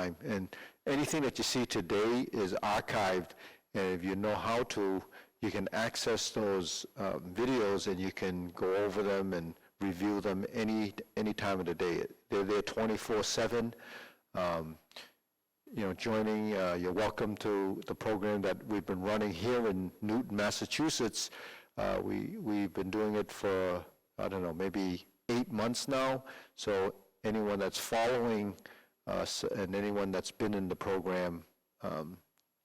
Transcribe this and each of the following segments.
time. And anything that you see today is archived, and if you know how to, you can access those videos and you can go over them and review them any time of the day. They're there 24/7. Joining, you're welcome to the program that we've been running here in Newton, Massachusetts. We've been doing it for, I don't know, maybe 8 months now. So anyone that's following us and anyone that's been in the program,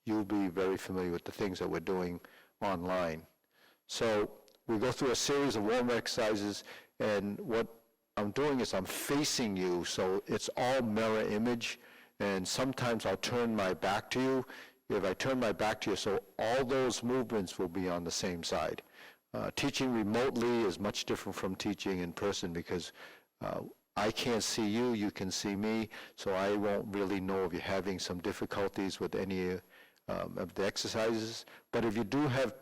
you'll be very familiar with the things that we're doing online. So we go through a series of warm exercises, and what I'm doing is I'm facing you, so it's all mirror image, and sometimes I'll turn my back to you. If I turn my back to you, so all those movements will be on the same side. Teaching remotely is much different from teaching in person because I can't see you, you can see me, so I won't really know if you're having some difficulties with any of the exercises. But if you do have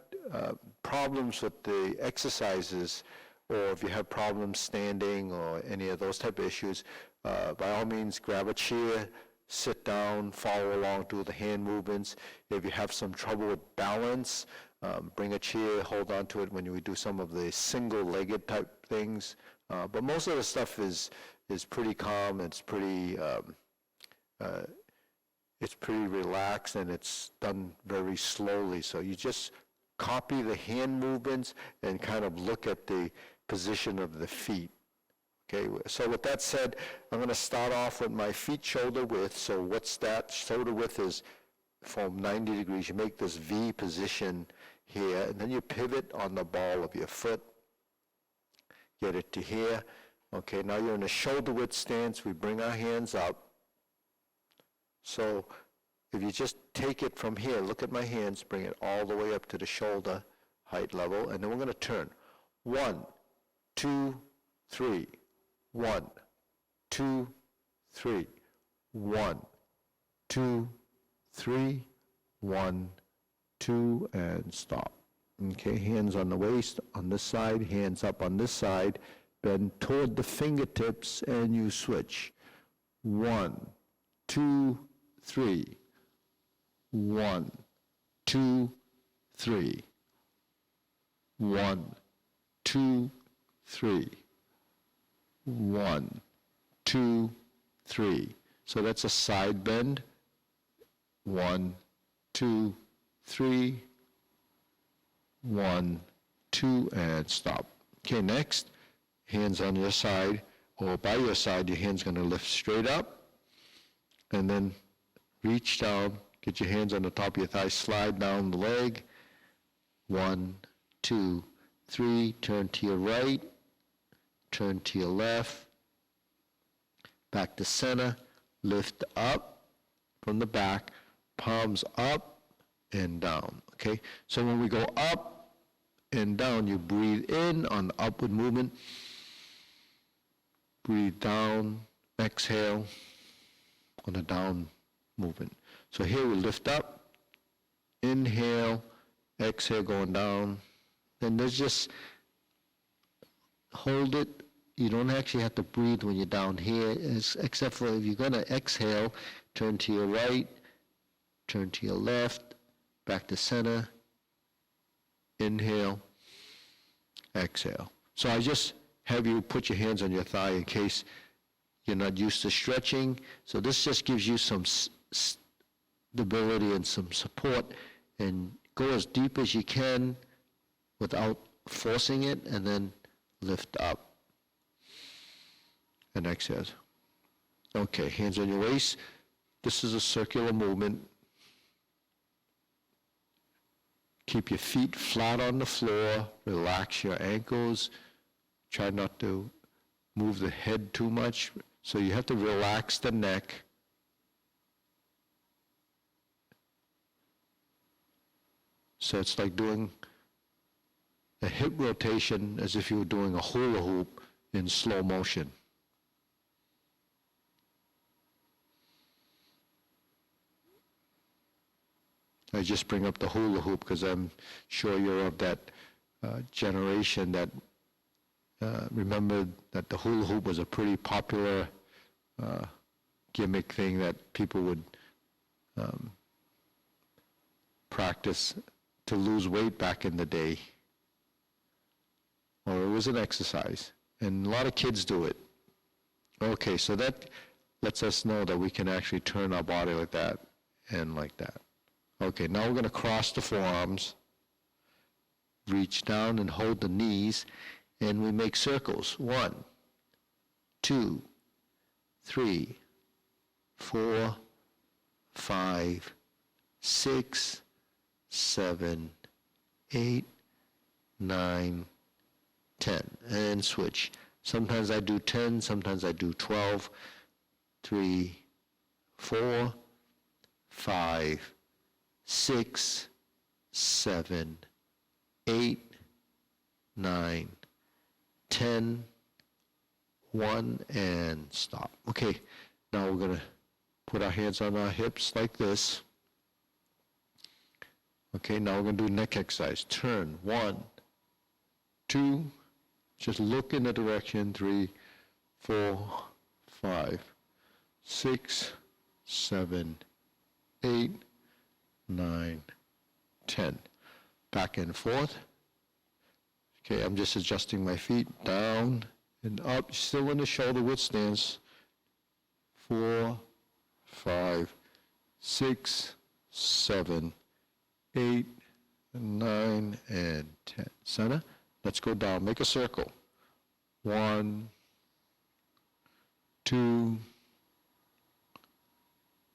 problems with the exercises, or if you have problems standing or any of those type of issues, by all means grab a chair, sit down, follow along, do the hand movements. If you have some trouble with balance, bring a chair, hold on to it when we do some of the single-legged type things. But most of the stuff is pretty calm, it's pretty relaxed, and it's done very slowly. So you just copy the hand movements and kind of look at the position of the feet. Okay, so with that said, I'm going to start off with my feet shoulder width. So what's that? Shoulder width is from 90 degrees. You make this V position here, and then you pivot on the ball of your foot. Get it to here. Okay, now you're in a shoulder width stance. We bring our hands up. So if you just take it from here, look at my hands, bring it all the way up to the shoulder height level, and then we're going to turn. 1, 2, 3. 1, 2, 3. 1, 2, 3. 1, 2, and stop. Okay, hands on the waist on this side, hands up on this side, bend toward the fingertips, and you switch. 1, 2, 3. 1, 2, 3. 1, 2, 3. 1, 2, 3. So that's a side bend. 1, 2, 3. 1, 2, and stop. Okay, next, hands on your side, or by your side, your hand's going to lift straight up, and then reach down, get your hands on the top of your thigh, slide down the leg. 1, 2, 3, turn to your right, turn to your left, back to center, lift up from the back, palms up and down, okay? So when we go up and down, you breathe in on the upward movement, breathe down, exhale on the down movement. So here we lift up, inhale, exhale going down, and there's just hold it. You don't actually have to breathe when you're down here, except for if you're going to exhale, turn to your right, turn to your left, back to center, inhale, exhale. So I just have you put your hands on your thigh in case you're not used to stretching. So this just gives you some stability and some support, and go as deep as you can without forcing it, and then lift up and exhale. Okay, hands on your waist. This is a circular movement. Keep your feet flat on the floor. Relax your ankles. Try not to move the head too much. So you have to relax the neck. So it's like doing a hip rotation as if you were doing a hula hoop in slow motion. I just bring up the hula hoop because I'm sure you're of that generation that remembered that the hula hoop was a pretty popular gimmick thing that people would practice to lose weight back in the day. Or it was an exercise. And a lot of kids do it. Okay, so that lets us know that we can actually turn our body like that and like that. Okay, now we're going to cross the forearms, reach down and hold the knees, and we make circles. 1, 2, 3, 4, 5, 6, 7, 8, 9, 10, and switch. Sometimes I do 10, sometimes I do 12, 3, 4, 5, 6, 7, 8, 9, 10, 1, and stop. Okay, now we're going to put our hands on our hips like this. Okay, now we're going to do neck exercise. Turn, 1, 2, just look in the direction, 3, 4, 5, 6, 7, 8, 9, 10. Back and forth. Okay, I'm just adjusting my feet down and up, still in the shoulder width stance. 4, 5, 6, 7, 8, 9, and 10. Center. Let's go down. Make a circle. 1, 2,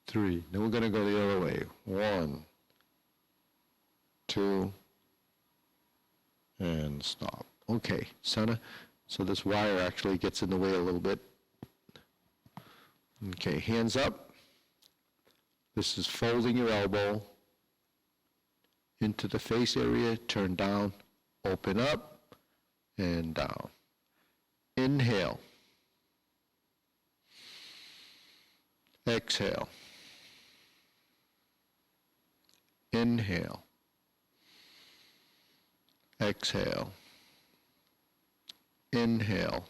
3. Then we're going to go the other way. 1, 2, and stop. Okay, center. So this wire actually gets in the way a little bit. Okay, hands up. This is folding your elbow into the face area, turn down, open up, and down. Inhale. Exhale. Inhale. Exhale. Inhale.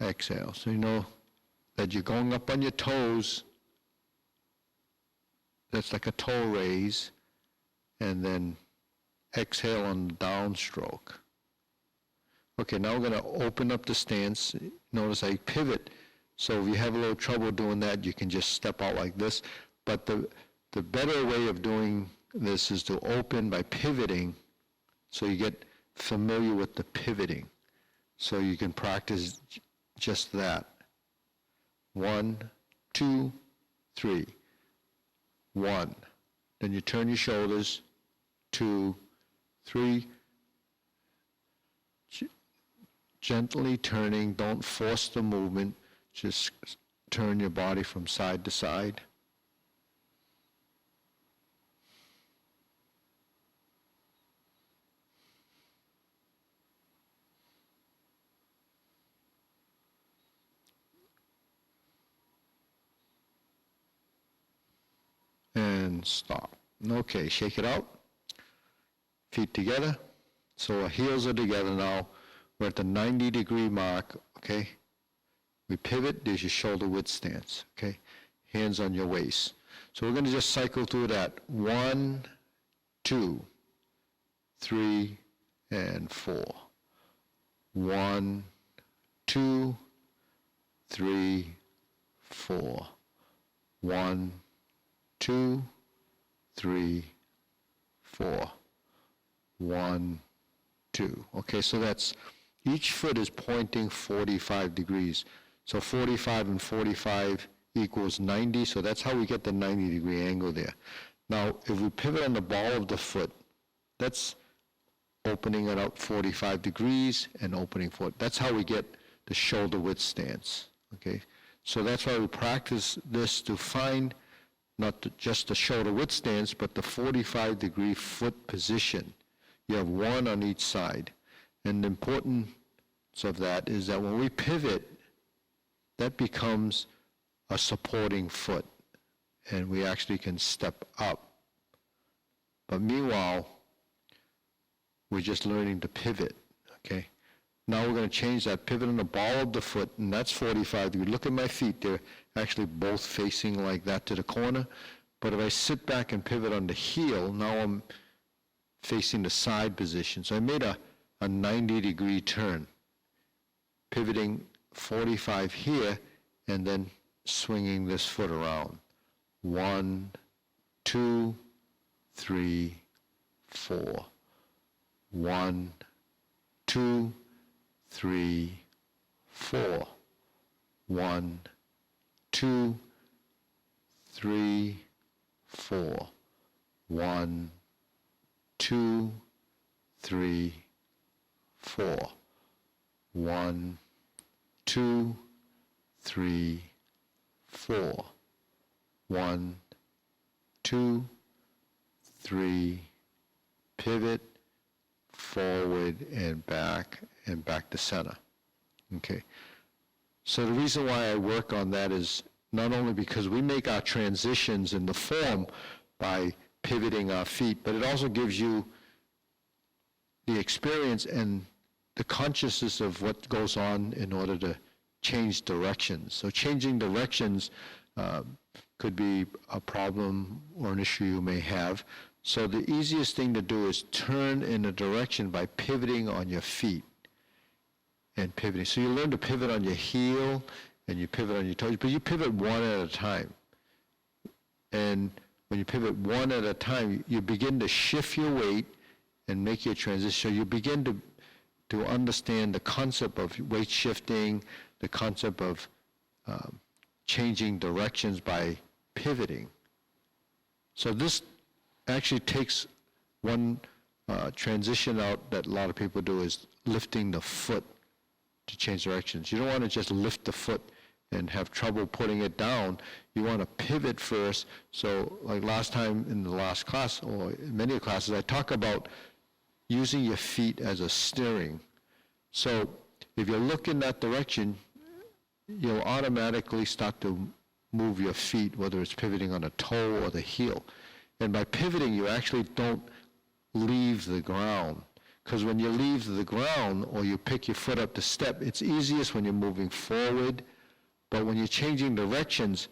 Exhale. So you know that you're going up on your toes. That's like a toe raise. And then exhale on the downstroke. Okay, now we're going to open up the stance. Notice I pivot. So if you have a little trouble doing that, you can just step out like this. But the better way of doing this is to open by pivoting, so you get familiar with the pivoting. So you can practice just that. 1, 2, 3. 1. Then you turn your shoulders. 2, 3. Gently turning, don't force the movement, just turn your body from side to side. And stop. Okay, shake it out. Feet together. So our heels are together now. We're at the 90-degree mark, okay? We pivot, there's your shoulder width stance, okay? Hands on your waist. So we're going to just cycle through that. 1, 2, 3, and 4. 1, 2, 3, 4. 1, 2, 3, 4. 1, 2. Okay, so that's each foot is pointing 45 degrees. So 45 and 45 equals 90, so that's how we get the 90-degree angle there. Now, if we pivot on the ball of the foot, that's opening it up 45 degrees and opening foot. That's how we get the shoulder width stance, okay? So that's why we practice this to find not just the shoulder width stance, but the 45-degree foot position. You have one on each side. And the importance of that is that when we pivot, that becomes a supporting foot, and we actually can step up. But meanwhile, we're just learning to pivot, okay? Now we're going to change that, pivot on the ball of the foot, and that's 45 degrees. Look at my feet, they're actually both facing like that to the corner. But if I sit back and pivot on the heel, now I'm facing the side position. So I made a 90-degree turn, pivoting 45 here, and then swinging this foot around. 1, 2, 3, 4. 1, 2, 3, 4. 1, 2, 3, 4. 1, 2, 3, 4. 1, 2, 3, 4. 1, 2, 3, pivot, forward and back to center. Okay. So the reason why I work on that is not only because we make our transitions in the form by pivoting our feet, but it also gives you the experience and the consciousness of what goes on in order to change directions. So changing directions could be a problem or an issue you may have. So the easiest thing to do is turn in a direction by pivoting on your feet and pivoting. So you learn to pivot on your heel and you pivot on your toes, but you pivot one at a time. And when you pivot one at a time, you begin to shift your weight and make your transition. So you begin to understand the concept of weight shifting, the concept of changing directions by pivoting. So this actually takes one transition out that a lot of people do, is lifting the foot to change directions. You don't want to just lift the foot and have trouble putting it down. You want to pivot first. So like last time in the last class, or in many classes, I talk about using your feet as a steering. So if you look in that direction, you'll automatically start to move your feet, whether it's pivoting on a toe or the heel. And by pivoting, you actually don't leave the ground. Because when you leave the ground or you pick your foot up to step, it's easiest when you're moving forward. But when you're changing directions,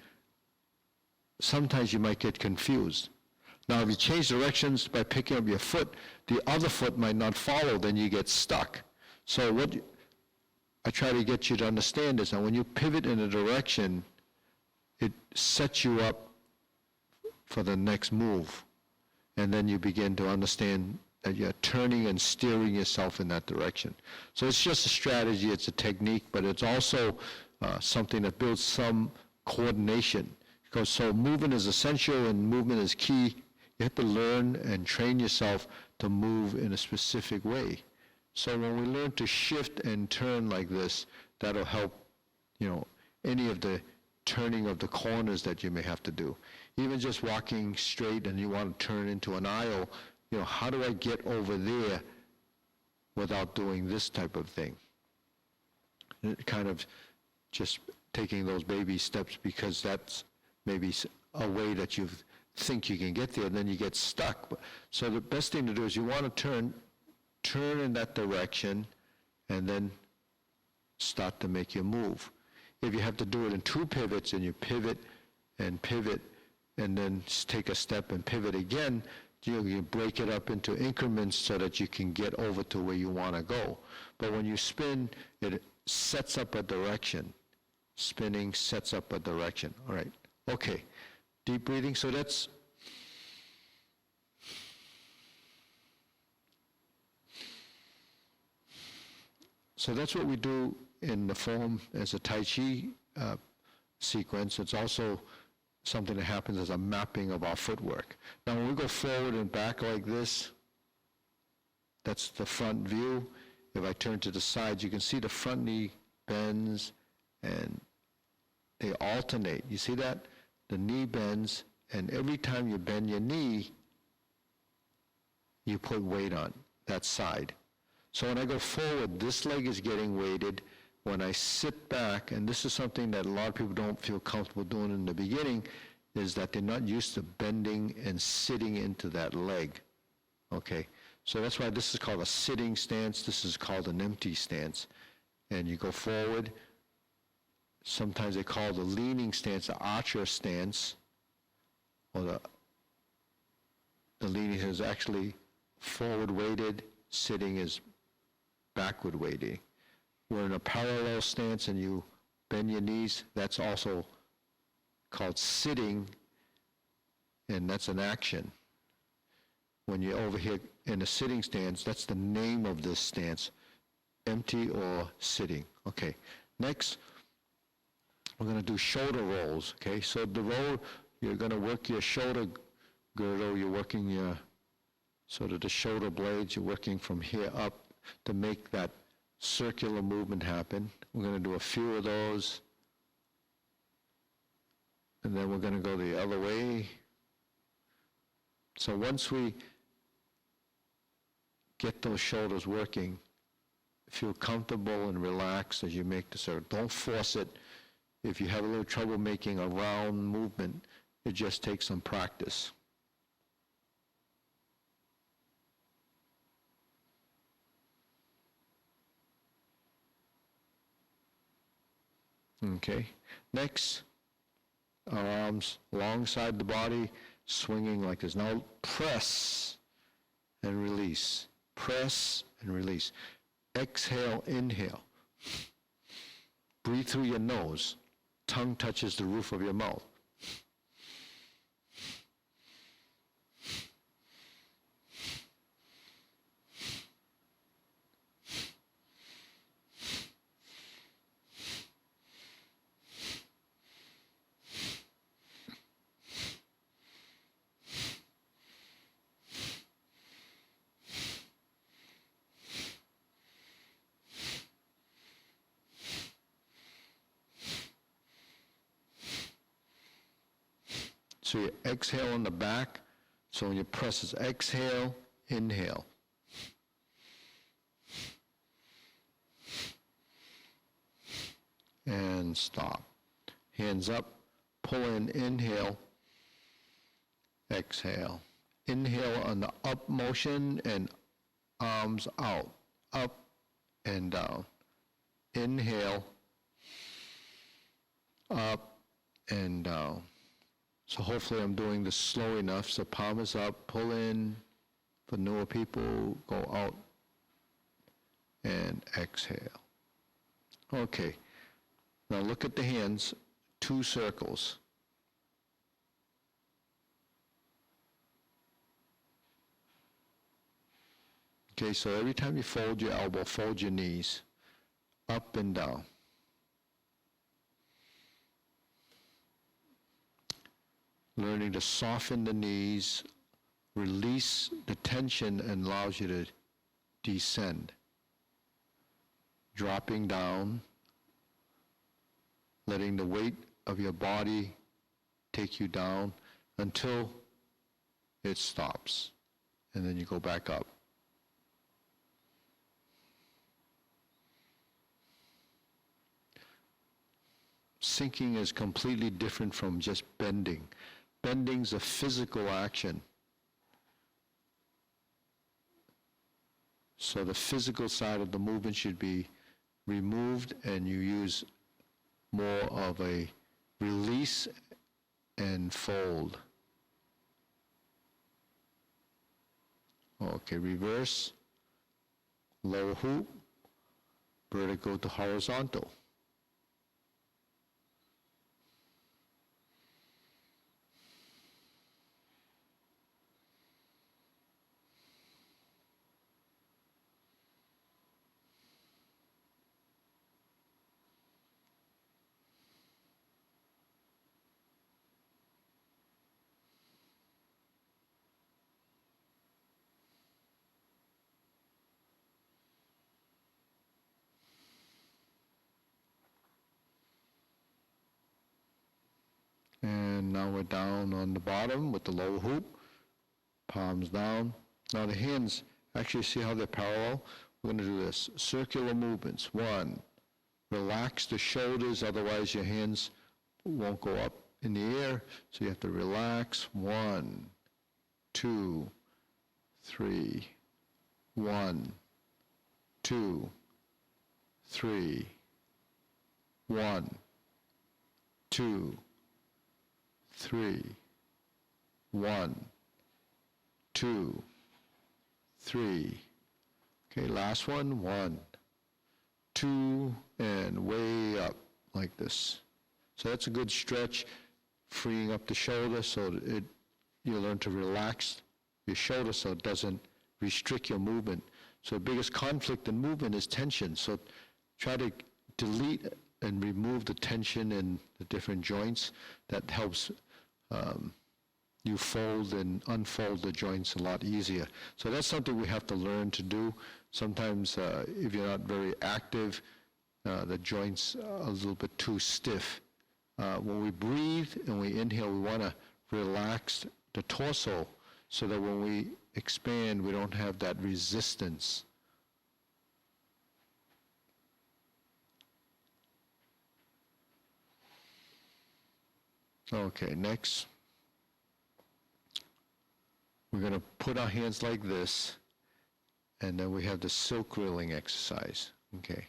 sometimes you might get confused. Now, if you change directions by picking up your foot, the other foot might not follow, then you get stuck. So what I try to get you to understand is that when you pivot in a direction, it sets you up for the next move. And then you begin to understand that you're turning and steering yourself in that direction. So it's just a strategy, it's a technique, but it's also something that builds some coordination. Because so movement is essential and movement is key. You have to learn and train yourself to move in a specific way. So when we learn to shift and turn like this, that'll help, any of the turning of the corners that you may have to do. Even just walking straight and you want to turn into an aisle, how do I get over there without doing this type of thing? It kind of just taking those baby steps, because that's maybe a way that you think you can get there, and then you get stuck. So the best thing to do is you want to turn in that direction and then start to make your move. If you have to do it in 2 pivots and you pivot and then take a step and pivot again, you break it up into increments so that you can get over to where you want to go. But when you spin, it sets up a direction. Spinning sets up a direction. All right. Okay. Deep breathing. So that's what we do in the form as a Tai Chi sequence. It's also something that happens as a mapping of our footwork. Now, when we go forward and back like this, that's the front view. If I turn to the sides, you can see the front knee bends and they alternate. You see that? The knee bends, and every time you bend your knee, you put weight on that side. So when I go forward, this leg is getting weighted. When I sit back, and this is something that a lot of people don't feel comfortable doing in the beginning, is that they're not used to bending and sitting into that leg. Okay, So that's why this is called a sitting stance. This is called an empty stance. And you go forward. Sometimes they call the leaning stance the archer stance, or the leaning is actually forward weighted, sitting is backward weighted. We're in a parallel stance and you bend your knees, that's also called sitting, and that's an action. When you're over here in a sitting stance, that's the name of this stance, empty or sitting. Okay, next, we're going to do shoulder rolls, okay? So the roll, you're going to work your shoulder girdle, you're working your, sort of the shoulder blades, you're working from here up to make that circular movement happen. We're going to do a few of those, and then we're going to go the other way. So once we get those shoulders working, feel comfortable and relaxed as you make the circle. Don't force it. If you have a little trouble making a round movement, it just takes some practice. Okay, next, our arms alongside the body, swinging like this. Now press and release. Press and release. Exhale, inhale. Breathe through your nose. Tongue touches the roof of your mouth. So you exhale on the back. So when you press is exhale, inhale. And stop. Hands up, pull in, inhale, exhale. Inhale on the up motion and arms out, up and down. Inhale, up and down. So hopefully I'm doing this slow enough. So palm is up, pull in. For newer people, go out and exhale. Okay, now look at the hands, 2 circles. Okay, so every time you fold your elbow, fold your knees, up and down. Learning to soften the knees, release the tension, and allows you to descend. Dropping down, letting the weight of your body take you down until it stops, and then you go back up. Sinking is completely different from just bending. Bending's a physical action. So the physical side of the movement should be removed, and you use more of a release and fold. Okay, reverse, lower hoop, vertical to horizontal. And now we're down on the bottom with the lower hoop, palms down. Now the hands, actually see how they're parallel? We're going to do this, circular movements. 1, relax the shoulders, otherwise your hands won't go up in the air, so you have to relax. 1, 2, 3, 1, 2, 3, 1, 2, 3, 1, 2, 3. Okay, last one, 1, 2, and way up like this. So that's a good stretch, freeing up the shoulder so that you learn to relax your shoulder so it doesn't restrict your movement. So the biggest conflict in movement is tension. So try to delete and remove the tension in the different joints. That helps you fold and unfold the joints a lot easier. So that's something we have to learn to do. Sometimes if you're not very active, the joints are a little bit too stiff. When we breathe and we inhale, we want to relax the torso so that when we expand, we don't have that resistance. Okay, next. We're going to put our hands like this, and then we have the silk reeling exercise. Okay.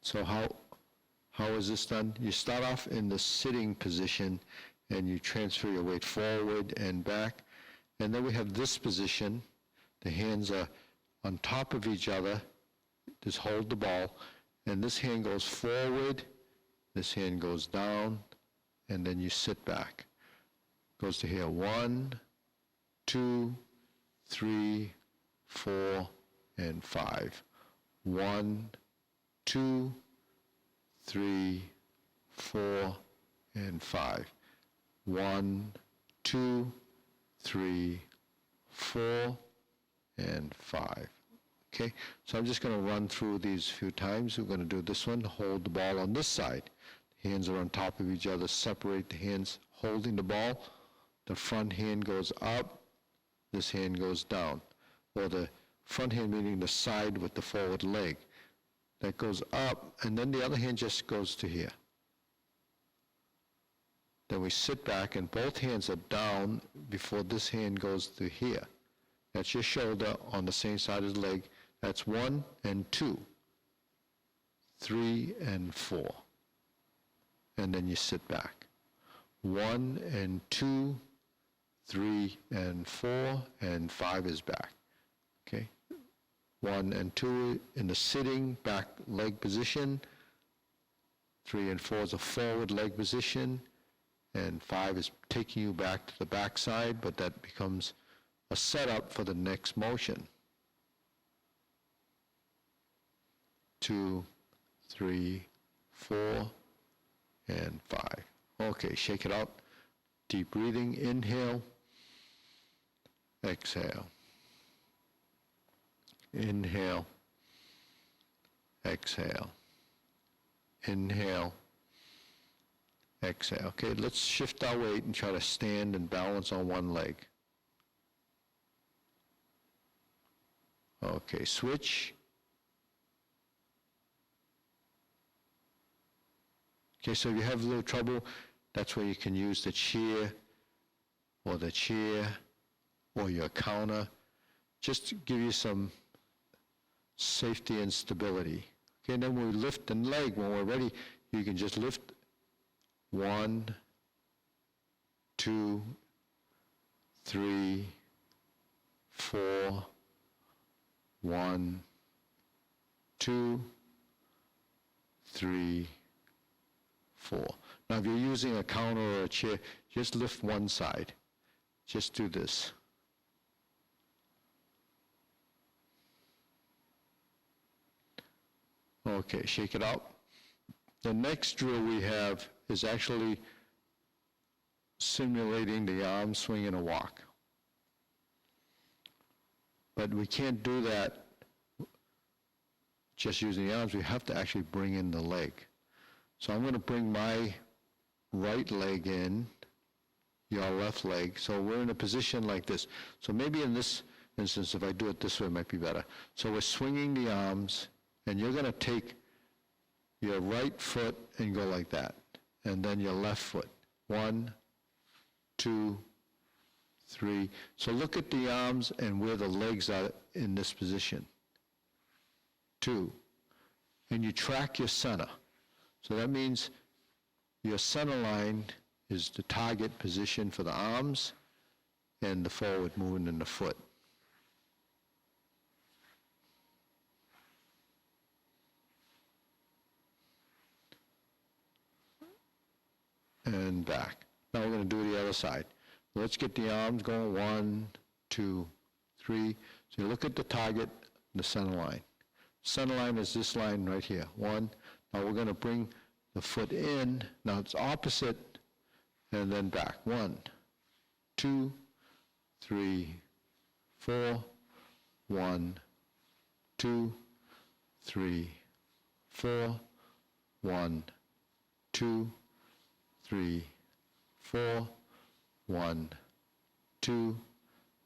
So how is this done? You start off in the sitting position, and you transfer your weight forward and back. And then we have this position. The hands are on top of each other. Just hold the ball. And this hand goes forward, this hand goes down, and then you sit back. Goes to here, 1, 2, 3, 4, and 5. 1, 2, 3, 4, and 5. 1, 2, 3, 4, and 5. Okay, so I'm just going to run through these a few times. We're going to do this one, hold the ball on this side. Hands are on top of each other, separate the hands holding the ball. The front hand goes up, this hand goes down. Or the front hand meaning the side with the forward leg. That goes up, and then the other hand just goes to here. Then we sit back, and both hands are down before this hand goes to here. That's your shoulder on the same side as the leg. That's 1 and 2, 3 and 4. And then you sit back. 1 and 2, 3 and 4, and 5 is back. Okay? 1 and 2 in the sitting back leg position. 3 and 4 is a forward leg position. And 5 is taking you back to the back side, but that becomes a setup for the next motion. 2, 3, 4, and 5. Okay, shake it out. Deep breathing, inhale, exhale. Inhale, exhale. Inhale, exhale. Okay, let's shift our weight and try to stand and balance on one leg. Okay, switch. Okay, so if you have a little trouble, that's where you can use the chair or your counter, just to give you some safety and stability. Okay, and then when we lift the leg, when we're ready, you can just lift 1, 2, 3, 4, 1, 2, 3, 4. Now if you're using a counter or a chair, just lift one side. Just do this. Okay, shake it out. The next drill we have is actually simulating the arm swing in a walk. But we can't do that just using the arms. We have to actually bring in the leg. So I'm going to bring my right leg in, your left leg. So we're in a position like this. So maybe in this instance, if I do it this way, it might be better. So we're swinging the arms, and you're going to take your right foot and go like that. And then your left foot. 1, 2, 3. So look at the arms and where the legs are in this position. 2. And you track your center. So that means your center line is the target position for the arms and the forward movement in the foot. And back. Now we're going to do the other side. Let's get the arms going. 1, 2, 3. So you look at the target, the center line. Center line is this line right here. 1. Now we're going to bring the foot in. Now it's opposite, and then back. 1, 2, 3, 4. 1, 2, 3, 4. 1, 2, 3, 4. 1, 2,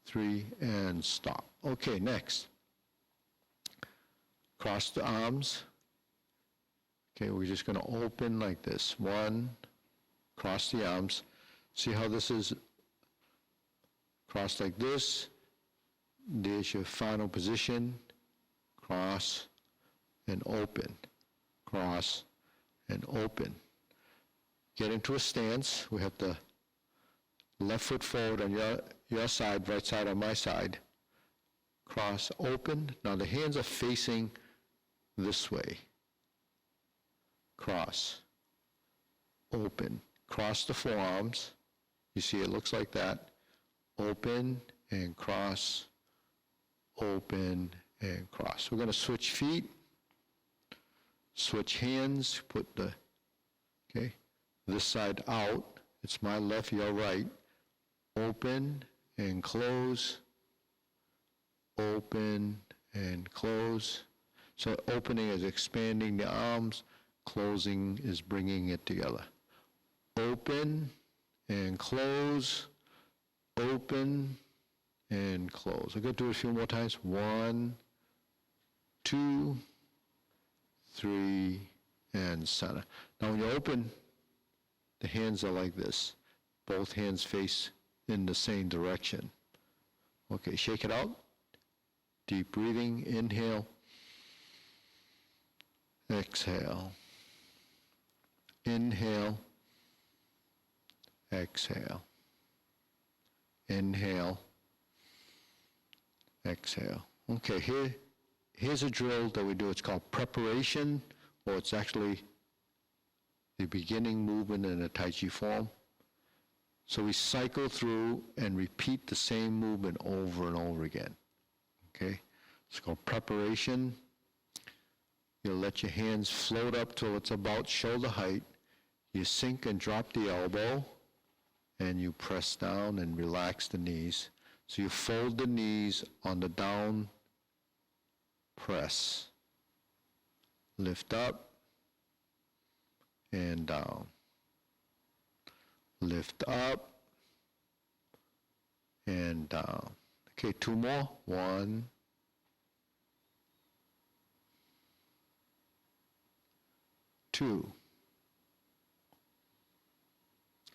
3, and stop. Okay, next. Cross the arms. Okay, we're just going to open like this. 1, cross the arms. See how this is crossed like this? There's your final position. Cross and open. Cross and open. Get into a stance. We have the left foot forward on your side, right side on my side. Cross, open. Now the hands are facing this way. Cross, open. Cross the forearms. You see it looks like that. Open and cross, open and cross. We're going to switch feet, switch hands, put the, okay, this side out. It's my left, your right. Open and close, open and close. So opening is expanding the arms, closing is bringing it together. Open and close, open and close. I'm going to do it a few more times. 1, 2, 3, and center. Now when you open, the hands are like this. Both hands face in the same direction. Okay, shake it out. Deep breathing, inhale, exhale, inhale, exhale, inhale, exhale. Okay, here's a drill that we do. It's called preparation, or it's actually the beginning movement in a Tai Chi form. So we cycle through and repeat the same movement over and over again. Okay? It's called preparation. You'll let your hands float up till it's about shoulder height. You sink and drop the elbow, and you press down and relax the knees. So you fold the knees on the down press. Lift up and down. Lift up and down. Okay, 2 more. 1, 2.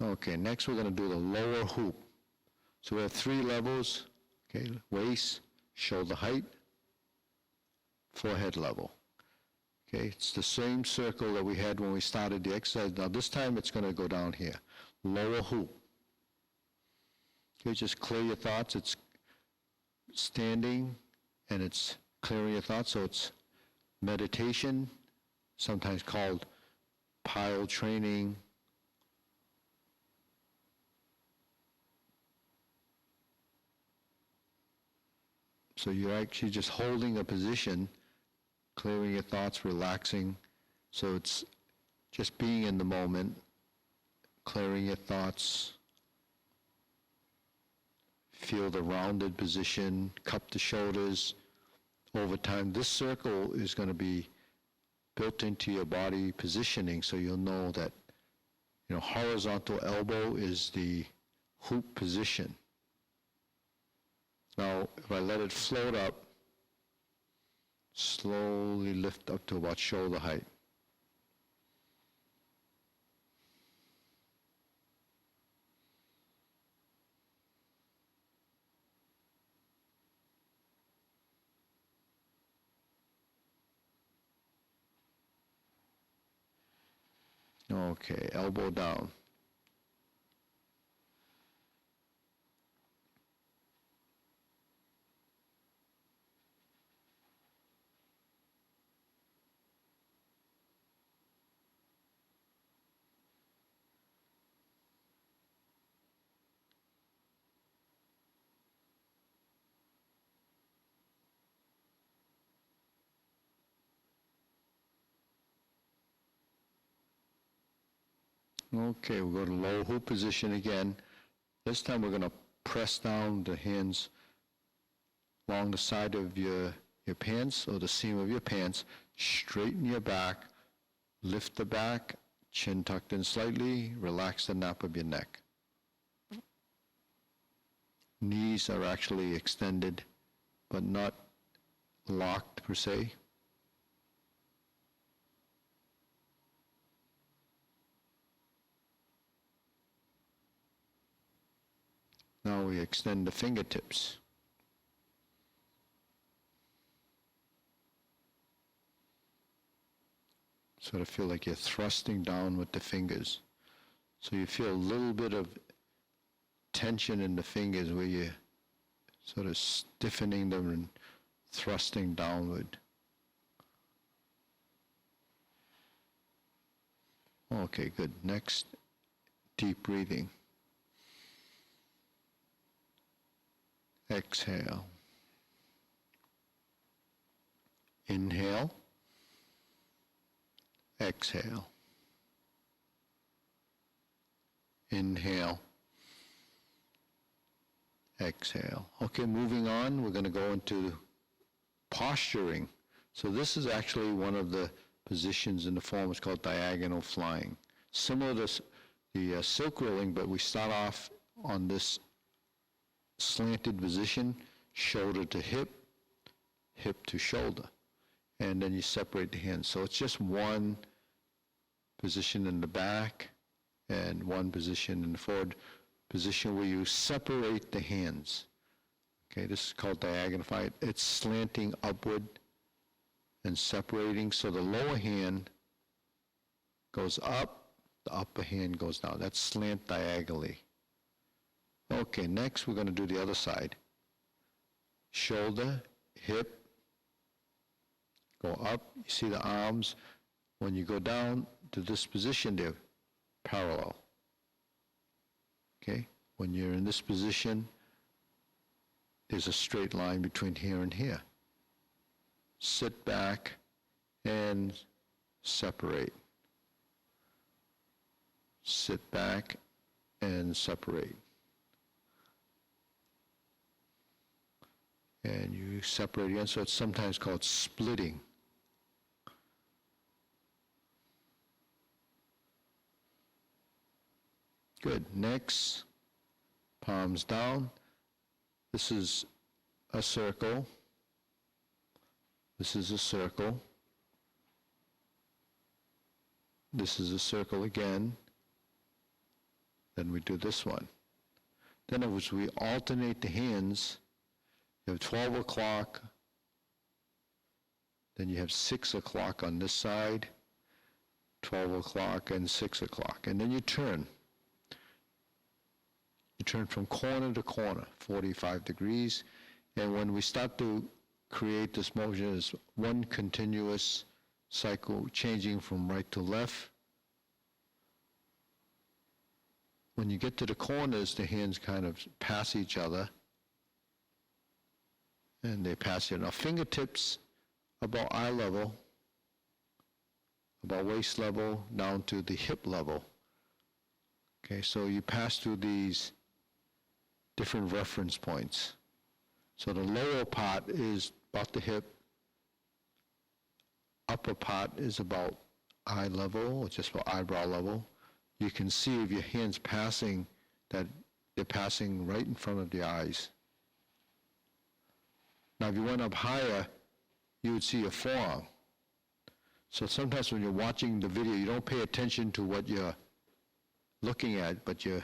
Okay, next we're going to do the lower hoop. So we have 3 levels. Okay, waist, shoulder height, forehead level. Okay, it's the same circle that we had when we started the exercise. Now this time it's going to go down here. Lower hoop. Okay, just clear your thoughts. It's standing and it's clearing your thoughts. So it's meditation, sometimes called pile training. So you're actually just holding a position, clearing your thoughts, relaxing. So it's just being in the moment, clearing your thoughts. Feel the rounded position, cup the shoulders. Over time, this circle is going to be built into your body positioning, so you'll know that, you know, horizontal elbow is the hoop position. Now, if I let it float up, slowly lift up to about shoulder height. Okay, elbow down. Okay, we'll go to low hoop position again. This time we're going to press down the hands along the side of your pants or the seam of your pants, straighten your back, lift the back, chin tucked in slightly, relax the nape of your neck. Knees are actually extended, but not locked per se. Now we extend the fingertips. Sort of feel like you're thrusting down with the fingers. So you feel a little bit of tension in the fingers where you're sort of stiffening them and thrusting downward. Okay, good. Next, deep breathing. Exhale. Inhale. Exhale. Inhale. Exhale. Okay, moving on, we're going to go into posturing. So this is actually one of the positions in the form. It's called diagonal flying. Similar to the silk rolling, but we start off on this slanted position, shoulder to hip, hip to shoulder. And then you separate the hands. So it's just one position in the back and one position in the forward position where you separate the hands. Okay, this is called diagonal fly. It's slanting upward and separating, so the lower hand goes up, the upper hand goes down. That's slant diagonally. Okay, next we're going to do the other side. Shoulder, hip, go up. You see the arms. When you go down to this position, they're parallel. Okay? When you're in this position, there's a straight line between here and here. Sit back and separate. Sit back and separate. And you separate again, so it's sometimes called splitting. Good. Next, palms down. This is a circle. This is a circle. This is a circle again. Then we do this one. Then as we alternate the hands, you have 12 o'clock, then you have 6 o'clock on this side, 12 o'clock and 6 o'clock, and then you turn. You turn from corner to corner, 45 degrees, and when we start to create this motion, it's one continuous cycle changing from right to left. When you get to the corners, the hands kind of pass each other, and they pass you. Now, fingertips about eye level, about waist level, down to the hip level. Okay, so you pass through these different reference points. So the lower part is about the hip, upper part is about eye level, or just about eyebrow level. You can see if your hands passing, that they're passing right in front of the eyes. Now, if you went up higher, you would see your forearm. So sometimes when you're watching the video, you don't pay attention to what you're looking at, but you're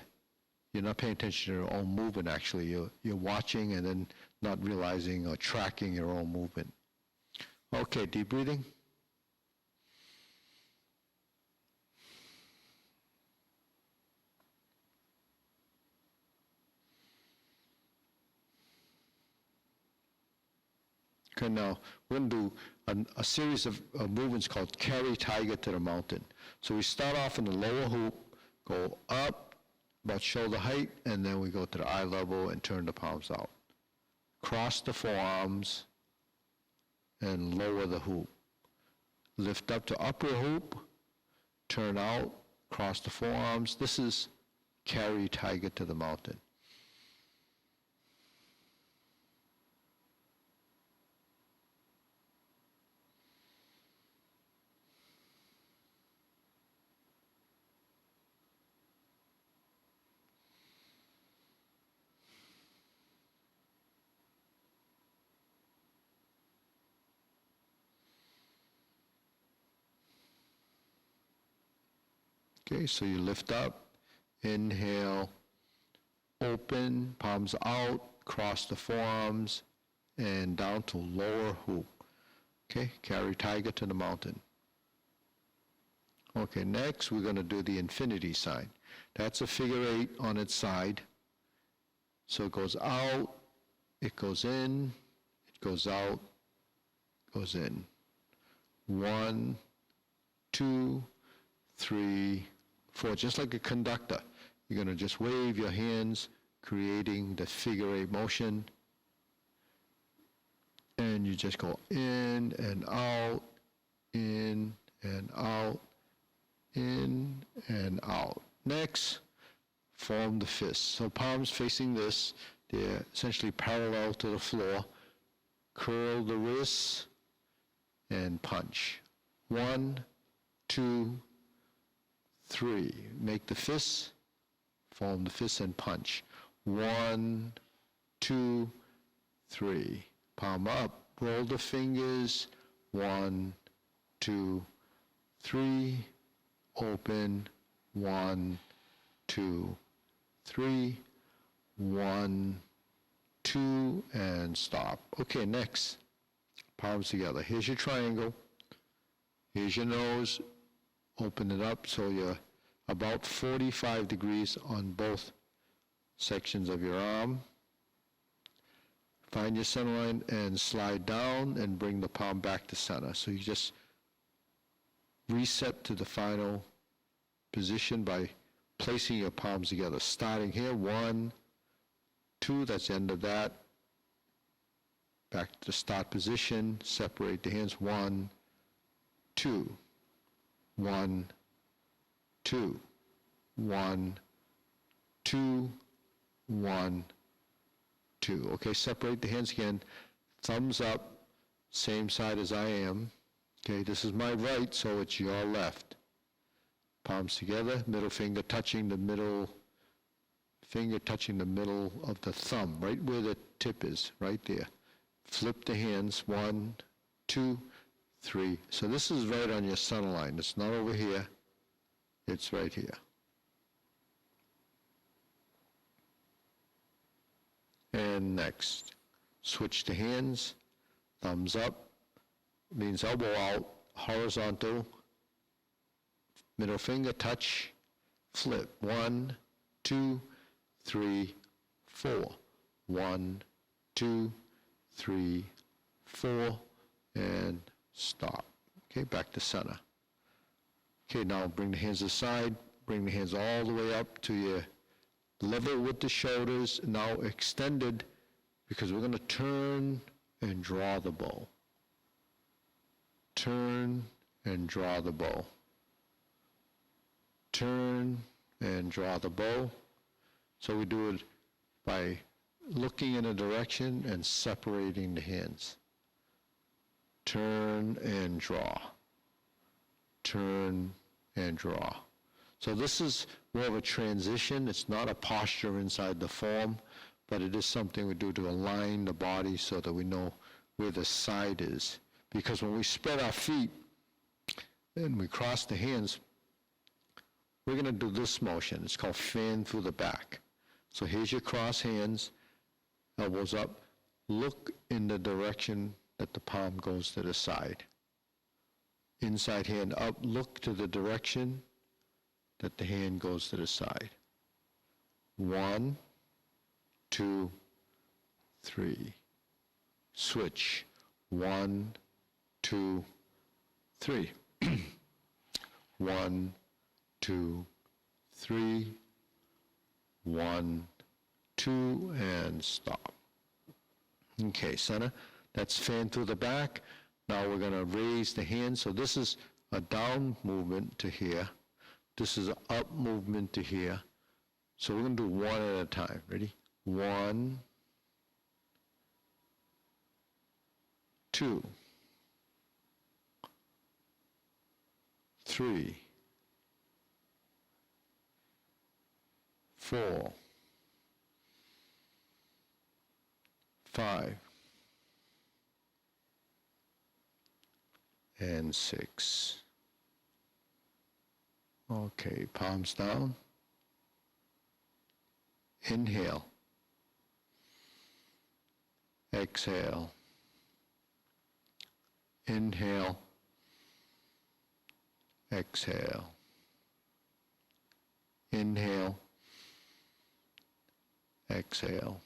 not paying attention to your own movement, actually. You're watching and then not realizing or tracking your own movement. Okay, deep breathing. Okay, now, we're going to do a series of movements called carry tiger to the mountain. So we start off in the lower hoop, go up about shoulder height, and then we go to the eye level and turn the palms out. Cross the forearms and lower the hoop. Lift up to upper hoop, turn out, cross the forearms. This is carry tiger to the mountain. Okay, so you lift up, inhale, open, palms out, cross the forearms, and down to lower hoop. Okay, carry tiger to the mountain. Okay, next we're going to do the infinity sign. That's a figure 8 on its side. So it goes out, it goes in, it goes out, goes in. 1, 2, 3, 4, just like a conductor. You're going to just wave your hands, creating the figure 8 motion. And you just go in and out, in and out, in and out. Next, form the fist. So palms facing this, they're essentially parallel to the floor. Curl the wrists and punch. 1, 2, 3. Make the fists, form the fists and punch. 1, 2, 3. Palm up, roll the fingers. 1, 2, 3. Open. 1, 2, 3. 1, 2, and stop. Okay, next. Palms together. Here's your triangle. Here's your nose. Open it up so you're about 45 degrees on both sections of your arm. Find your center line and slide down and bring the palm back to center. So you just reset to the final position by placing your palms together. Starting here, 1, 2, that's the end of that. Back to the start position, separate the hands, 1, 2. 1, 2, 1, 2, 1, 2. Okay, separate the hands again. Thumbs up, same side as I am. Okay, this is my right, so it's your left. Palms together, middle finger touching the middle of the thumb, right where the tip is, right there. Flip the hands, 1, 2, 3. So this is right on your center line. It's not over here. It's right here. And next, switch the hands. Thumbs up means elbow out, horizontal. Middle finger touch, flip. 1, 2, 3, 4. 1, 2, 3, 4, and stop. Okay, back to center. Okay, now bring the hands aside, bring the hands all the way up to your level with the shoulders, now extended, because we're going to turn and draw the bow. Turn and draw the bow. Turn and draw the bow. So we do it by looking in a direction and separating the hands. Turn and draw. Turn and draw. So this is more of a transition. It's not a posture inside the form, but it is something we do to align the body so that we know where the side is. Because when we spread our feet and we cross the hands, we're going to do this motion. It's called fan through the back. So here's your cross hands, elbows up. Look in the direction that the palm goes to the side. Inside hand up, look to the direction that the hand goes to the side. 1, 2, 3. Switch. 1, 2, 3. 1, 2, 3. 1, 2, and stop. Okay, center. That's fan through the back. Now we're going to raise the hand. So this is a down movement to here. This is an up movement to here. So we're going to do one at a time. Ready? 1, 2, 3, 4, 5, and 6. Okay, palms down. Inhale. Exhale. Inhale. Exhale. Inhale. Exhale.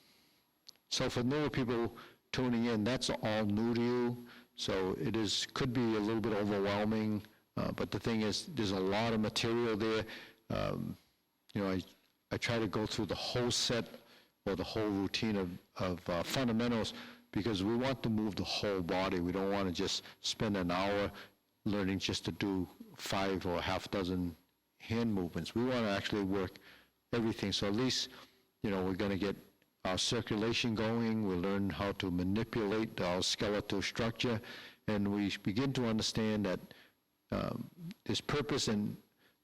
So for newer people tuning in, that's all new to you. So it could be a little bit overwhelming, but the thing is, there's a lot of material there. I try to go through the whole set or the whole routine of fundamentals because we want to move the whole body. We don't want to just spend an hour learning just to do 5 or half dozen hand movements. We want to actually work everything. So at least, we're going to get our circulation going, we learn how to manipulate our skeletal structure, and we begin to understand that there's purpose and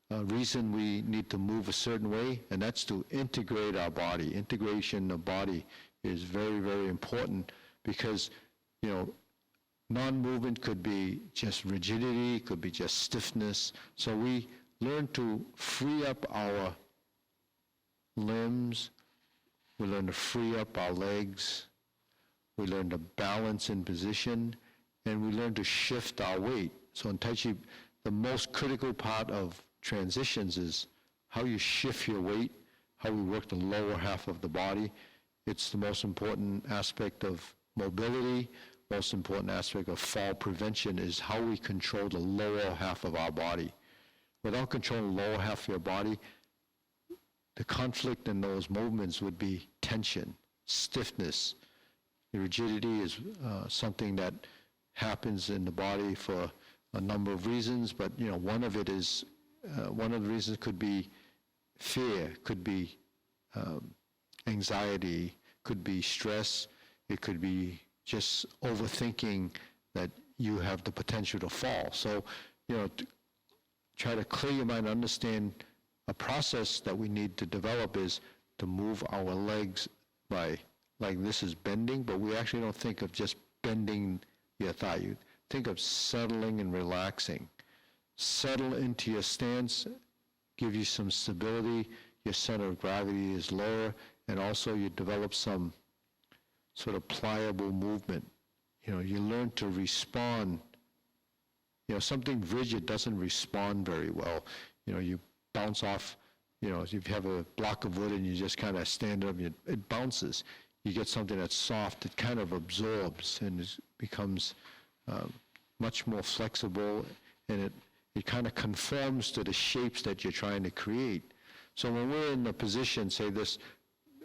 reason we need to move a certain way, and that's to integrate our body. Integration of body is very, very important because, non-movement could be just rigidity, could be just stiffness. So we learn to free up our limbs, we learn to free up our legs, we learn to balance in position, and we learn to shift our weight. So in Tai Chi, the most critical part of transitions is how you shift your weight, how we work the lower half of the body. It's the most important aspect of mobility, most important aspect of fall prevention is how we control the lower half of our body. Without controlling the lower half of your body, the conflict in those movements would be tension, stiffness. Rigidity is something that happens in the body for a number of reasons, but one of the reasons could be fear, could be anxiety, could be stress, it could be just overthinking that you have the potential to fall. So, try to clear your mind, understand a process that we need to develop is to move our legs by, like this is bending, but we actually don't think of just bending your thigh. You think of settling and relaxing. Settle into your stance, give you some stability, your center of gravity is lower, and also you develop some sort of pliable movement. You learn to respond. Something rigid doesn't respond very well. You bounce off, if you have a block of wood and you just kind of stand up, it bounces. You get something that's soft, it kind of absorbs and becomes much more flexible, and it kind of conforms to the shapes that you're trying to create. So when we're in a position, say this,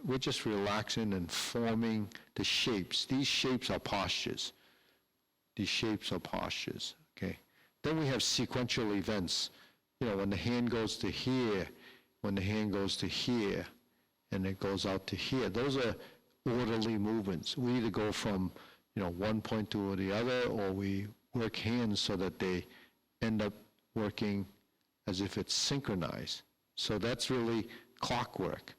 we're just relaxing and forming the shapes. These shapes are postures. These shapes are postures, okay? Then we have sequential events. When the hand goes to here, when the hand goes to here, and it goes out to here, those are orderly movements. We either go from, one point to the other, or we work hands so that they end up working as if it's synchronized. So that's really clockwork.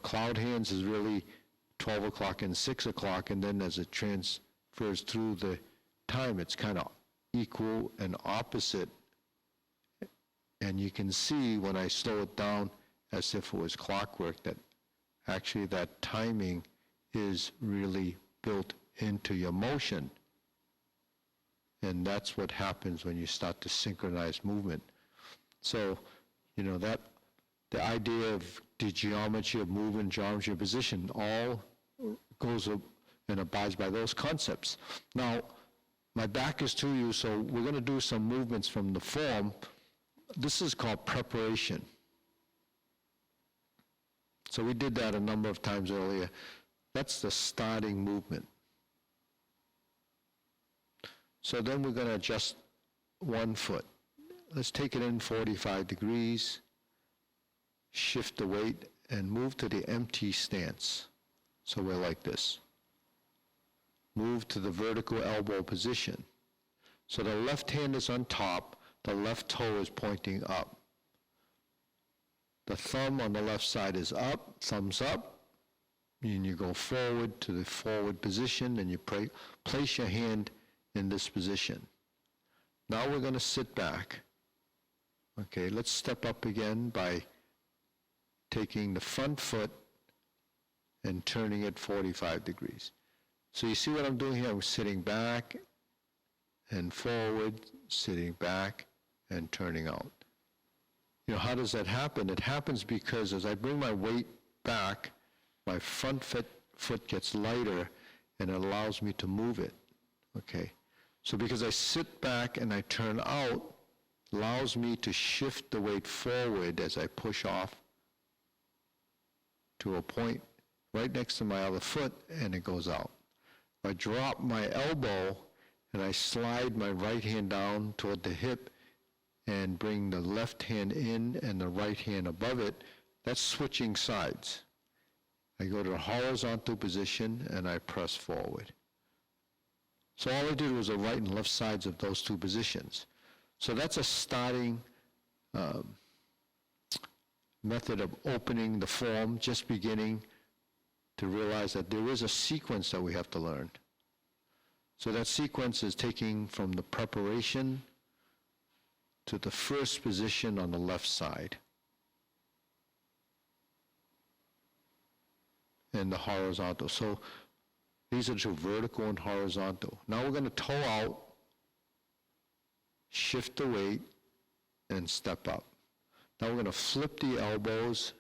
Cloud hands is really 12 o'clock and 6 o'clock, and then as it transfers through the time, it's kind of equal and opposite. And you can see when I slow it down as if it was clockwork that actually that timing is really built into your motion. And that's what happens when you start to synchronize movement. So, that the idea of the geometry of movement, geometry of position, all goes and abides by those concepts. Now, my back is to you, so we're going to do some movements from the form. This is called preparation. So we did that a number of times earlier. That's the starting movement. So then we're going to adjust one foot. Let's take it in 45 degrees, shift the weight, and move to the empty stance. So we're like this. Move to the vertical elbow position. So the left hand is on top, the left toe is pointing up. The thumb on the left side is up, thumbs up, and you go forward to the forward position, and you place your hand in this position. Now we're going to sit back. Okay, let's step up again by taking the front foot and turning it 45 degrees. So you see what I'm doing here? I'm sitting back and forward, sitting back and turning out. You know, how does that happen? It happens because as I bring my weight back, my front foot gets lighter and it allows me to move it. Okay, so because I sit back and I turn out, allows me to shift the weight forward as I push off to a point right next to my other foot, and it goes out. If I drop my elbow and I slide my right hand down toward the hip and bring the left hand in and the right hand above it, that's switching sides. I go to a horizontal position and I press forward. So all I did was the right and left sides of those two positions. So that's a starting method of opening the form, just beginning to realize that there is a sequence that we have to learn. So that sequence is taking from the preparation to the first position on the left side and the horizontal. So these are two, vertical and horizontal. Now we're going to toe out, shift the weight, and step up. Now we're going to flip the elbows,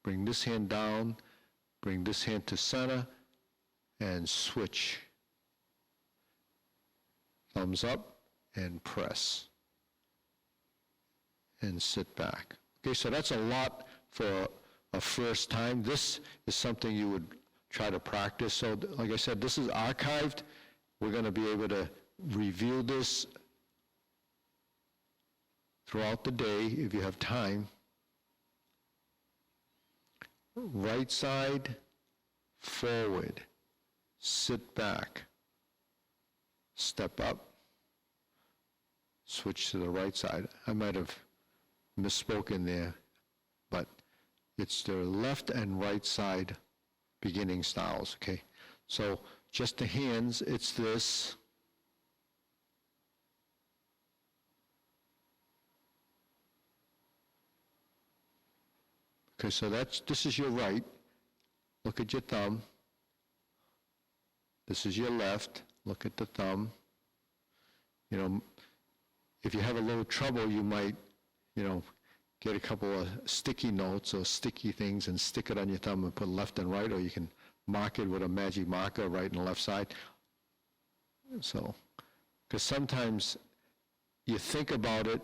bring this hand down, bring this hand to center, and switch. Thumbs up, and press. And sit back. Okay, so that's a lot for a first time. This is something you would try to practice. So like I said, this is archived. We're going to be able to review this throughout the day if you have time. Right side, forward, sit back, step up, switch to the right side. I might have misspoken there, but it's the left and right side beginning styles, okay? So just the hands, it's this. Okay, so this is your right. Look at your thumb. This is your left. Look at the thumb. You know, if you have a little trouble, you might, get a couple of sticky notes or sticky things and stick it on your thumb and put left and right, or you can mark it with a magic marker, right and left side. So, because sometimes you think about it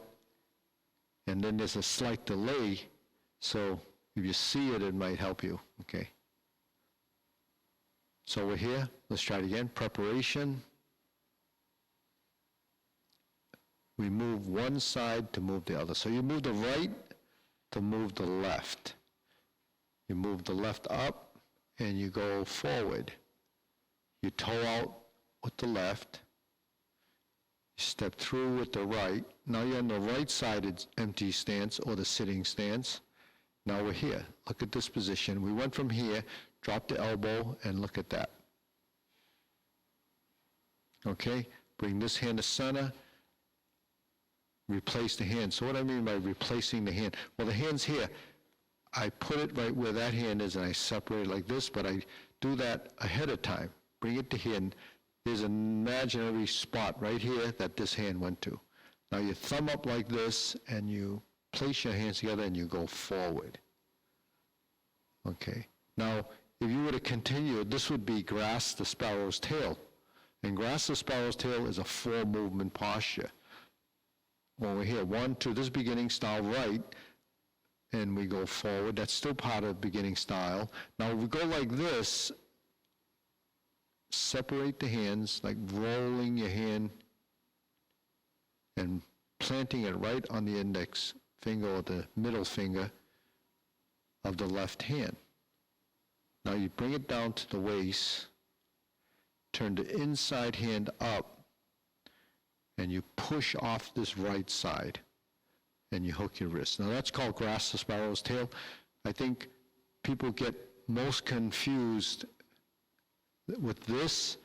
and then there's a slight delay, so if you see it, it might help you, okay? So we're here. Let's try it again. Preparation. We move one side to move the other. So you move the right to move the left. You move the left up and you go forward. You toe out with the left. You step through with the right. Now you're on the right sided empty stance or the sitting stance. Now we're here. Look at this position. We went from here, drop the elbow, and look at that. Okay? Bring this hand to center. Replace the hand. So what I mean by replacing the hand? Well, the hand's here. I put it right where that hand is, and I separate it like this, but I do that ahead of time. Bring it to here, and there's an imaginary spot right here that this hand went to. Now you thumb up like this, and you place your hands together, and you go forward. Okay. Now, if you were to continue, this would be grasp the sparrow's tail. And grasp the sparrow's tail is a 4-movement posture. When we're here, 1, 2, this is beginning style right, and we go forward. That's still part of beginning style. Now, if we go like this, separate the hands, like rolling your hand and planting it right on the index finger or the middle finger of the left hand. Now you bring it down to the waist, turn the inside hand up, and you push off this right side, and you hook your wrist. Now that's called grasp the sparrow's tail. I think people get most confused with this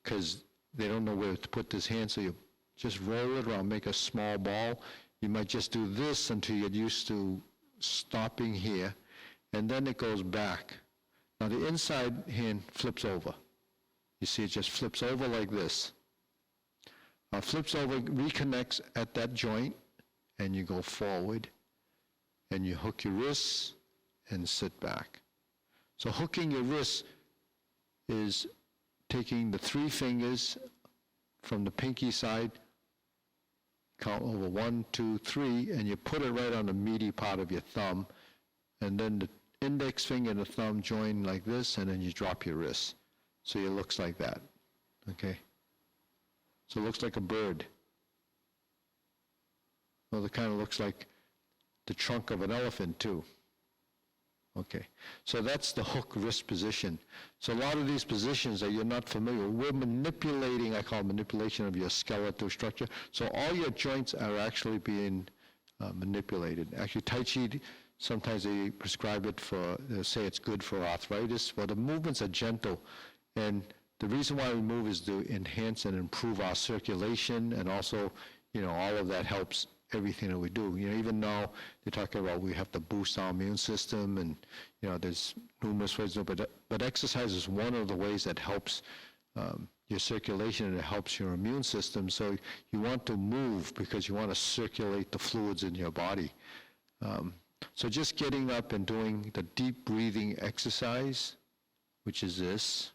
because they don't know where to put this hand, so you just roll it around, make a small ball. You might just do this until you get used to stopping here, and then it goes back. Now the inside hand flips over. You see it just flips over like this. Flips over, reconnects at that joint, and you go forward, and you hook your wrists and sit back. So hooking your wrists is taking the 3 fingers from the pinky side, count over 1, 2, 3, and you put it right on the meaty part of your thumb, and then the index finger and the thumb join like this, and then you drop your wrist. So it looks like that, okay? So it looks like a bird. Well, it kind of looks like the trunk of an elephant too. Okay, so that's the hook wrist position. So a lot of these positions that you're not familiar with, we're manipulating, I call manipulation of your skeletal structure. So all your joints are actually being manipulated. Actually, Tai Chi, sometimes they prescribe it for, they say it's good for arthritis. Well, the movements are gentle, and the reason why we move is to enhance and improve our circulation, and also, you know, all of that helps everything that we do. You know, even now they're talking about we have to boost our immune system, and you know, there's numerous ways, but exercise is one of the ways that helps your circulation, and it helps your immune system. So you want to move because you want to circulate the fluids in your body. So just getting up and doing the deep breathing exercise, which is this.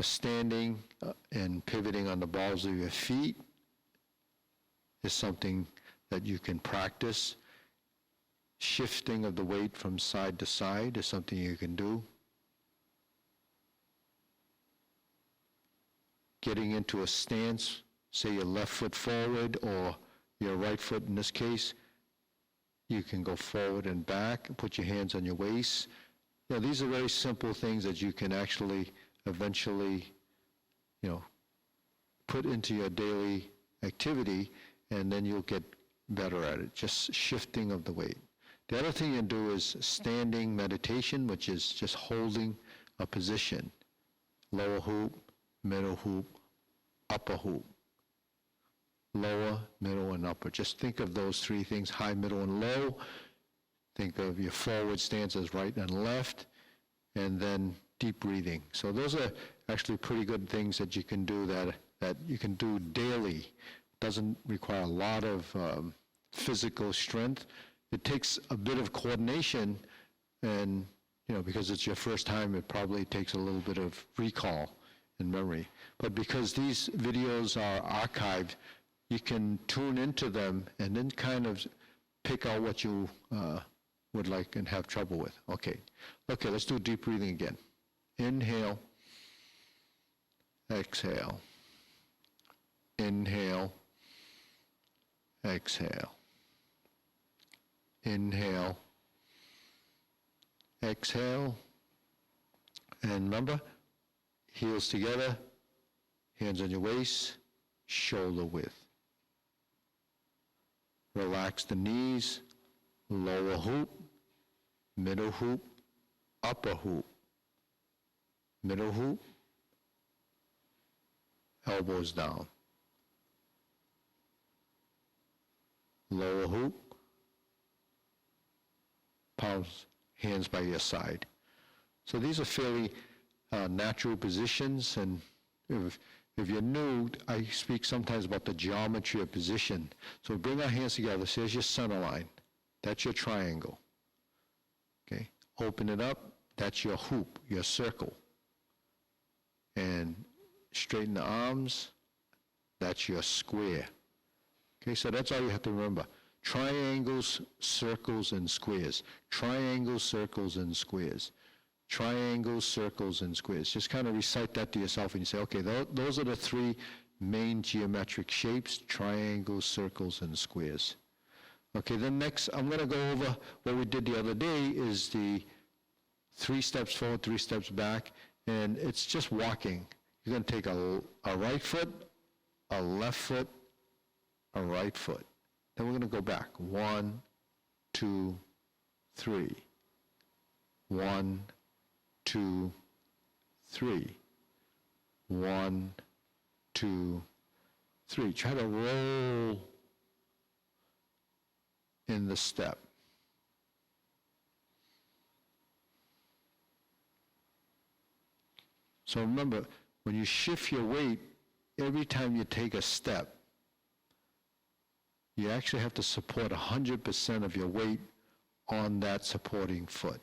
Standing and pivoting on the balls of your feet is something that you can practice. Shifting of the weight from side to side is something you can do. Getting into a stance, say your left foot forward or your right foot in this case, you can go forward and back and put your hands on your waist. You know, these are very simple things that you can actually eventually, you know, put into your daily activity, and then you'll get better at it, just shifting of the weight. The other thing you do is standing meditation, which is just holding a position. Lower hoop, middle hoop, upper hoop. Lower, middle, and upper. Just think of those 3 things, high, middle, and low. Think of your forward stance as right and left, and then deep breathing. So those are actually pretty good things that you can do that you can do daily. Doesn't require a lot of physical strength. It takes a bit of coordination, and you know, because it's your first time, it probably takes a little bit of recall and memory. But because these videos are archived, you can tune into them and then kind of pick out what you would like and have trouble with. Okay, let's do deep breathing again. Inhale, exhale. Inhale, exhale. Inhale, exhale. And remember, heels together, hands on your waist, shoulder width. Relax the knees, lower hoop, middle hoop, upper hoop. Middle hoop, elbows down. Lower hoop, palms, hands by your side. So these are fairly natural positions, and if you're new, I speak sometimes about the geometry of position. So bring our hands together, so there's your center line. That's your triangle. Okay? Open it up, that's your hoop, your circle. And straighten the arms, that's your square. Okay, so that's all you have to remember. Triangles, circles, and squares. Triangles, circles, and squares. Triangles, circles, and squares. Just kind of recite that to yourself and you say, okay, those are the three main geometric shapes: triangles, circles, and squares. Okay, then next I'm going to go over what we did the other day is the 3 steps forward, 3 steps back, and it's just walking. You're going to take a right foot, a left foot, a right foot. Then we're going to go back. 1, 2, 3. 1, 2, 3. 1, 2, 3. Try to roll in the step. So remember, when you shift your weight, every time you take a step, you actually have to support 100% of your weight on that supporting foot.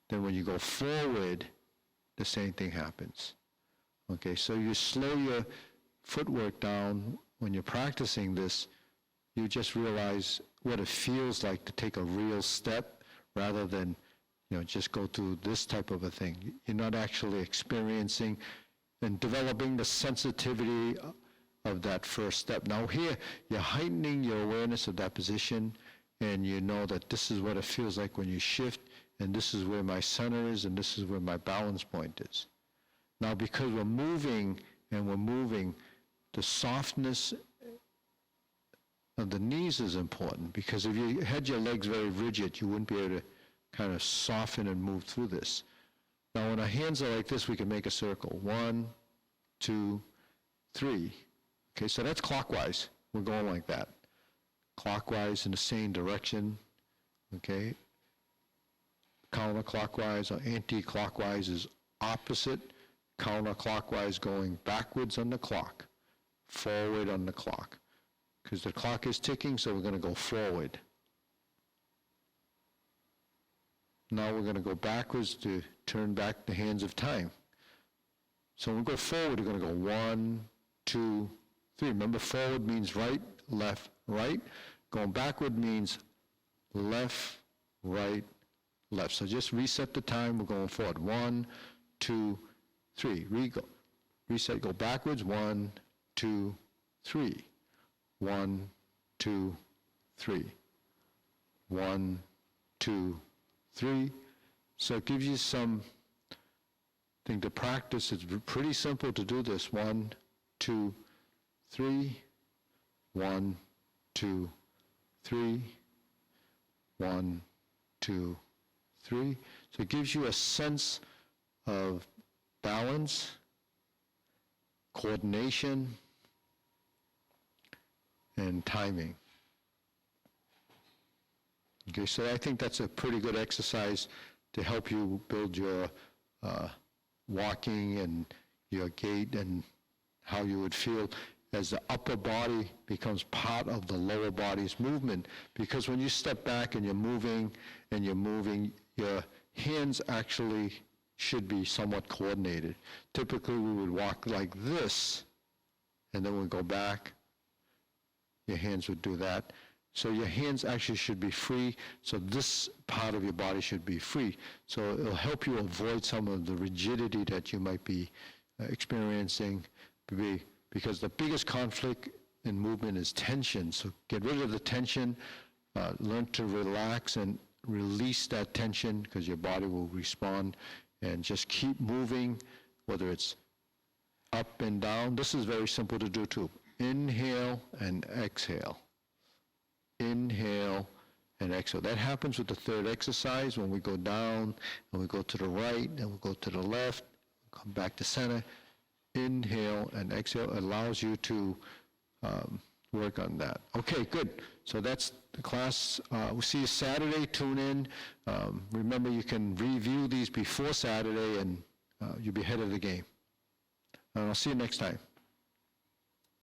Then when you go forward, the same thing happens. Okay, so you slow your footwork down when you're practicing this. You just realize what it feels like to take a real step rather than, just go through this type of a thing. You're not actually experiencing and developing the sensitivity of that first step. Now here, you're heightening your awareness of that position, and you know that this is what it feels like when you shift, and this is where my center is, and this is where my balance point is. Now because we're moving, the softness of the knees is important, because if you had your legs very rigid, you wouldn't be able to kind of soften and move through this. Now when our hands are like this, we can make a circle. 1, 2, 3. Okay, so that's clockwise. We're going like that. Clockwise in the same direction, okay? Counterclockwise or anti-clockwise is opposite. Counterclockwise going backwards on the clock, forward on the clock. Because the clock is ticking, so we're going to go forward. Now we're going to go backwards to turn back the hands of time. So when we go forward, we're going to go 1, 2, 3. Remember, forward means right, left, right. Going backward means left, right, left. So just reset the time. We're going forward. 1, 2, 3. Reset, go backwards. 1, 2, 3. 1, 2, 3. 1, 2, 3. So it gives you something to practice. It's pretty simple to do this. 1, 2, 3. 1, 2, 3. 1, 2, 3. So it gives you a sense of balance, coordination, and timing. Okay, so I think that's a pretty good exercise to help you build your walking and your gait and how you would feel as the upper body becomes part of the lower body's movement. Because when you step back and you're moving, your hands actually should be somewhat coordinated. Typically, we would walk like this, and then we go back. Your hands would do that. So your hands actually should be free, so this part of your body should be free. So it'll help you avoid some of the rigidity that you might be experiencing, because the biggest conflict in movement is tension. So get rid of the tension, learn to relax and release that tension, because your body will respond, and just keep moving, whether it's up and down. This is very simple to do too. Inhale and exhale. Inhale and exhale. That happens with the third exercise when we go down and we go to the right and we go to the left, come back to center. Inhale and exhale allows you to work on that. Okay, good. So that's the class. We'll see you Saturday. Tune in. Remember, you can review these before Saturday and you'll be ahead of the game. And I'll see you next time.